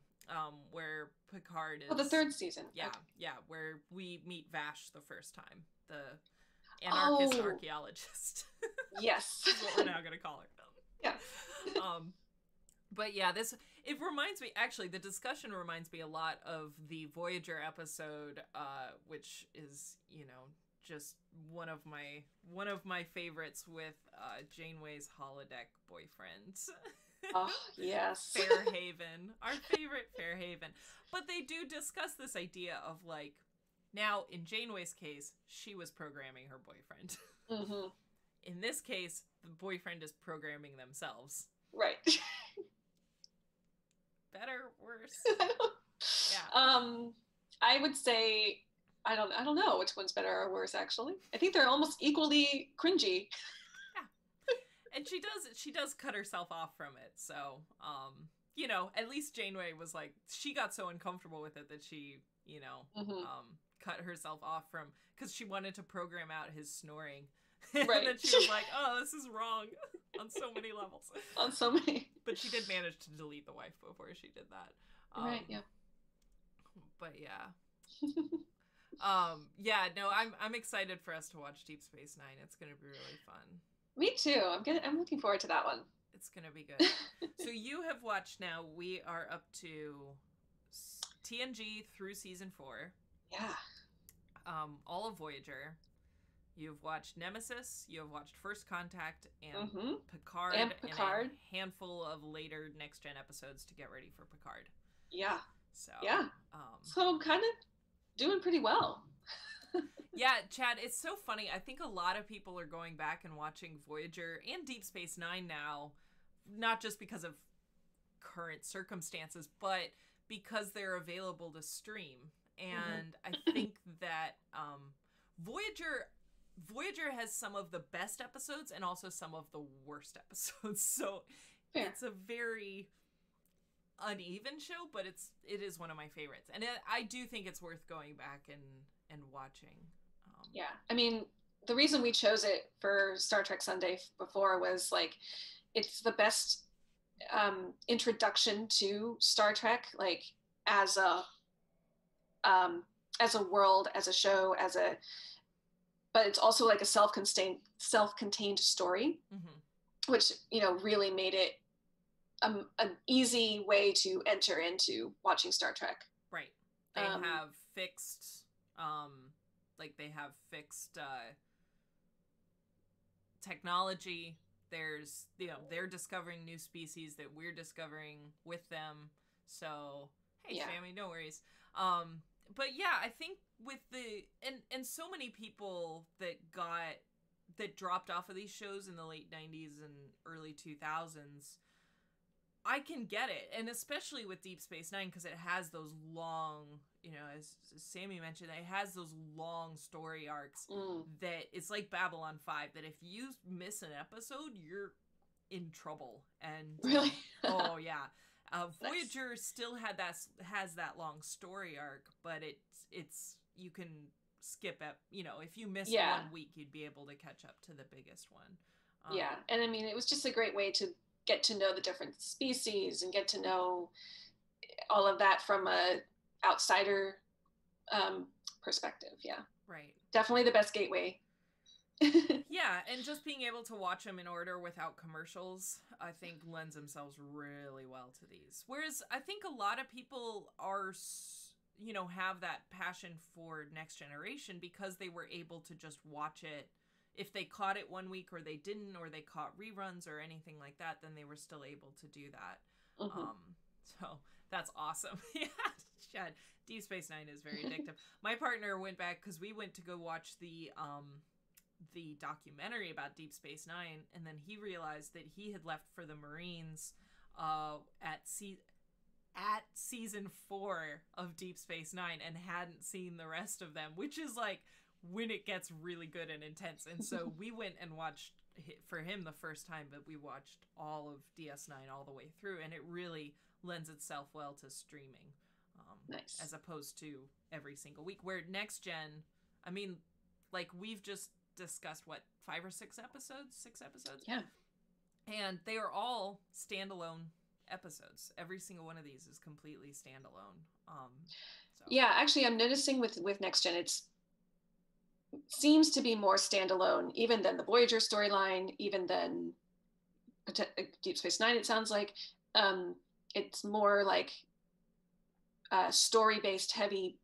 where Picard is... Oh, the third season. Yeah, okay. Yeah, where we meet Vash the first time, the anarchist archaeologist. Yes. That's what we're now going to call her. Yeah. But yeah, it reminds me, actually, the discussion reminds me a lot of the Voyager episode, which is, just one of my favorites, with Janeway's holodeck boyfriend. Oh, yes. Fairhaven. Our favorite Fairhaven. But they do discuss this idea of, like, now, in Janeway's case, she was programming her boyfriend. Mm-hmm. In this case, the boyfriend is programming themselves. Right. Better, worse? Yeah. I would say, I don't know which one's better or worse, actually. I think they're almost equally cringy. Yeah. And she does cut herself off from it, so at least Janeway was like, she got so uncomfortable with it that she cut herself off from, because she wanted to program out his snoring. And right. then she was like, oh, this is wrong on so many levels. On so many. But she did manage to delete the wife before she did that. Right, yeah. But yeah. Yeah, no, I'm excited for us to watch Deep Space Nine. It's going to be really fun. Me too. I'm looking forward to that one. It's going to be good. So you have watched now, we are up to TNG through season 4. Yeah. All of Voyager. You've watched Nemesis, you have watched First Contact, and Picard, and a handful of later Next Gen episodes to get ready for Picard. Yeah. So yeah. So I'm kind of doing pretty well. Yeah, Chad, it's so funny. I think a lot of people are going back and watching Voyager and Deep Space Nine now, not just because of current circumstances, but because they're available to stream. And I think that Voyager has some of the best episodes and also some of the worst episodes. So Fair. It's a very uneven show, but it is one of my favorites. And I do think it's worth going back and watching. Yeah. I mean, the reason we chose it for Star Trek Sunday before was, like, it's the best introduction to Star Trek, like, as a world, as a show, but it's also like a self-contained story, which, really made it an easy way to enter into watching Star Trek. Right. They have fixed, technology. There's, they're discovering new species that we're discovering with them. So, hey, yeah. Sammy, no worries. But yeah, I think with and so many people that dropped off of these shows in the late 90s and early 2000s, I can get it. And especially with Deep Space Nine, because it has those long, as Sammy mentioned, it has those long story arcs that it's like Babylon 5, that if you miss an episode, you're in trouble. And really? Oh yeah. Voyager still has that long story arc, but it's you can skip it. If you miss 1 week, you'd be able to catch up to the biggest one. Yeah, and I mean, it was just a great way to get to know the different species and get to know all of that from a outsider perspective. Yeah, right. Definitely the best gateway. Yeah, and just being able to watch them in order without commercials, I think lends themselves really well to these. Whereas I think a lot of people are, have that passion for Next Generation because they were able to just watch it. If they caught it 1 week or they didn't, or they caught reruns or anything like that, then they were still able to do that. So that's awesome. Yeah, Chad, Deep Space Nine is very addictive. My partner went back because we went to go watch the documentary about Deep Space Nine, and then he realized that he had left for the Marines at season 4 of Deep Space Nine and hadn't seen the rest of them, which is like when it gets really good and intense. And so we went and watched for him the first time, but we watched all of DS9 all the way through, and it really lends itself well to streaming. Nice. As opposed to every single week, where Next Gen, I mean, like we've just discussed, what, 5 or 6 episodes? 6 episodes? Yeah. And they are all standalone episodes. Every single one of these is completely standalone. So. Yeah, actually, I'm noticing with Next Gen, it seems to be more standalone, even than the Voyager storyline, even than Deep Space Nine. It sounds like it's more like story-based, heavy,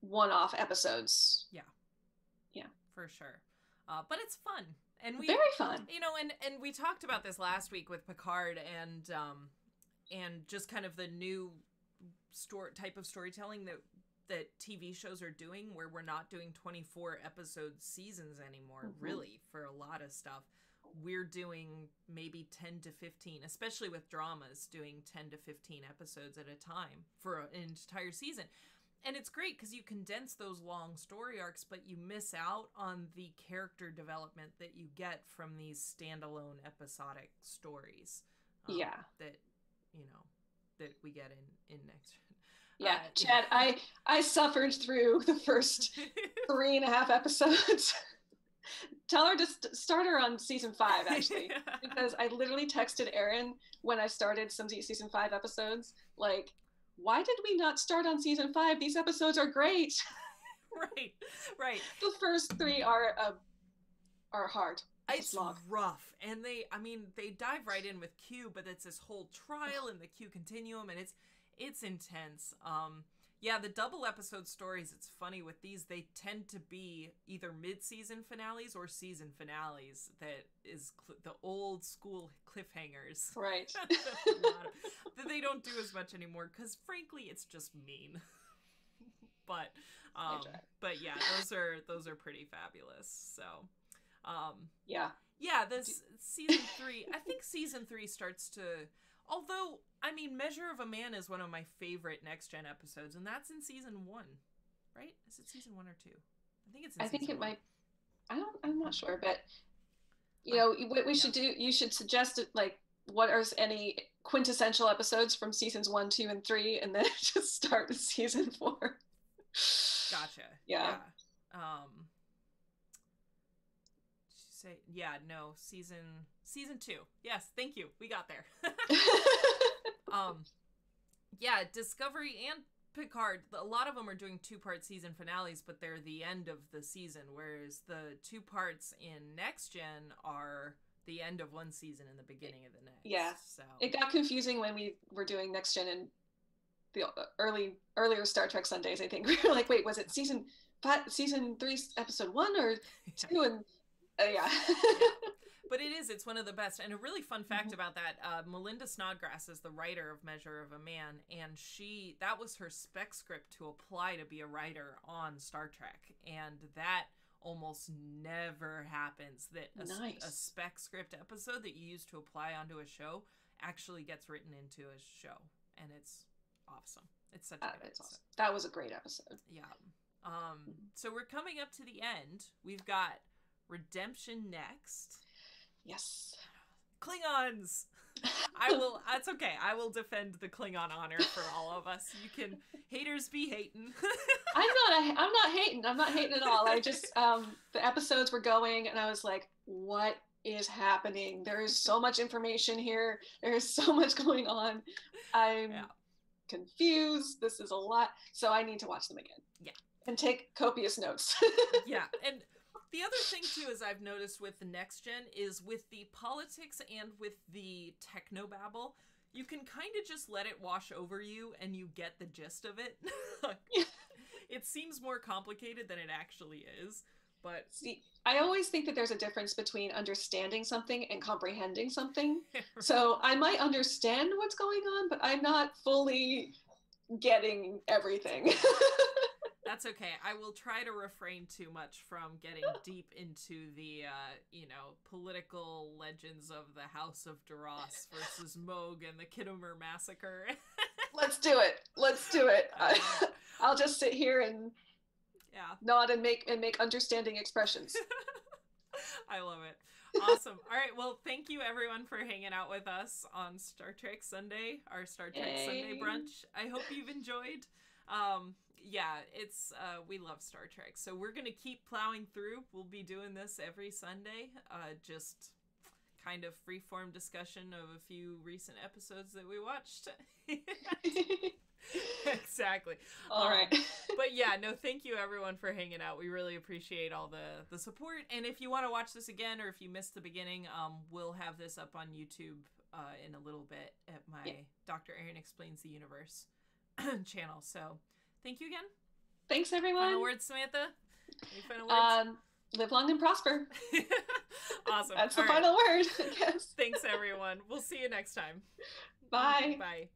one-off episodes. Yeah, for sure. But it's fun. And very fun. You know, and we talked about this last week with Picard and just kind of the new type of storytelling that TV shows are doing, where we're not doing 24 episode seasons anymore, really, for a lot of stuff. We're doing maybe 10 to 15, especially with dramas, doing 10 to 15 episodes at a time for an entire season. And it's great because you condense those long story arcs, but you miss out on the character development that you get from these standalone episodic stories. That, you know, that we get in Next Gen. Yeah, Chad, I suffered through the first 3.5 episodes. Tell her to start her on season 5, actually, because I literally texted Erin when I started some season 5 episodes, like, why did we not start on season 5? These episodes are great. Right. The first 3 are hard. It's rough, and they dive right in with Q, but it's this whole trial and the Q continuum, and it's intense. Yeah, the double episode stories, it's funny with these, they tend to be either mid-season finales or season finales that is the old school cliffhangers. Right. That they don't do as much anymore, because frankly, it's just mean. But yeah, those are pretty fabulous. So, yeah, this season 3, I think season 3 starts to, although, I mean, Measure of a Man is one of my favorite Next Gen episodes, and that's in season 1, right? Is it season 1 or 2? I think it's in season 1. Might, I'm not sure, but, you know, what we should do, you should suggest, like, what are any quintessential episodes from seasons 1, 2, and 3, and then just start with season 4. Gotcha. Yeah. Say, yeah, no, season 2. Yes, thank you. We got there. Yeah, Discovery and Picard, a lot of them are doing 2-part season finales, but they're the end of the season, whereas the 2 parts in Next Gen are the end of one season and the beginning of the next. Yeah. So it got confusing when we were doing Next Gen and the earlier Star Trek Sundays, I think. We were like, wait, was it season 3, episode 1 or 2? And yeah. But it's one of the best. And a really fun fact about that, Melinda Snodgrass is the writer of Measure of a Man, and that was her spec script to apply to be a writer on Star Trek. And that almost never happens, that a spec script episode that you use to apply onto a show actually gets written into a show. And it's awesome. It's such a good episode. Awesome. That was a great episode. Yeah. So we're coming up to the end. We've got Redemption next. Yes. Klingons. That's okay. I will defend the Klingon honor for all of us. You can, haters be hating. I'm not hating. I'm not hating at all. I just, the episodes were going and I was like, what is happening? There is so much information here. There is so much going on. I'm confused. This is a lot. So I need to watch them again. Yeah. And take copious notes. Yeah. And the other thing, too, is I've noticed with the Next Gen is with the politics and with the technobabble, you can kind of just let it wash over you and you get the gist of it. It seems more complicated than it actually is. But see, I always think that there's a difference between understanding something and comprehending something. So I might understand what's going on, but I'm not fully getting everything. That's okay. I will try to refrain too much from getting deep into the, political legends of the House of Duras versus Moog and the Kittimer Massacre. Let's do it. I'll just sit here and nod and make understanding expressions. I love it. Awesome. All right. Well, thank you everyone for hanging out with us on Star Trek Sunday, our Star Trek Sunday brunch. I hope you've enjoyed. Yeah, it's we love Star Trek, so we're gonna keep plowing through. We'll be doing this every Sunday. Just kind of free-form discussion of a few recent episodes that we watched. Exactly. All right. But yeah, no, thank you everyone for hanging out. We really appreciate all the support. And if you want to watch this again, or if you missed the beginning, we'll have this up on YouTube in a little bit at my Dr. Aaron Explains the Universe channel. So thank you again. Thanks, everyone. Final words, Samantha? Any final words? Live long and prosper. Awesome. That's the final word, I guess. Thanks, everyone. We'll see you next time. Bye. Bye.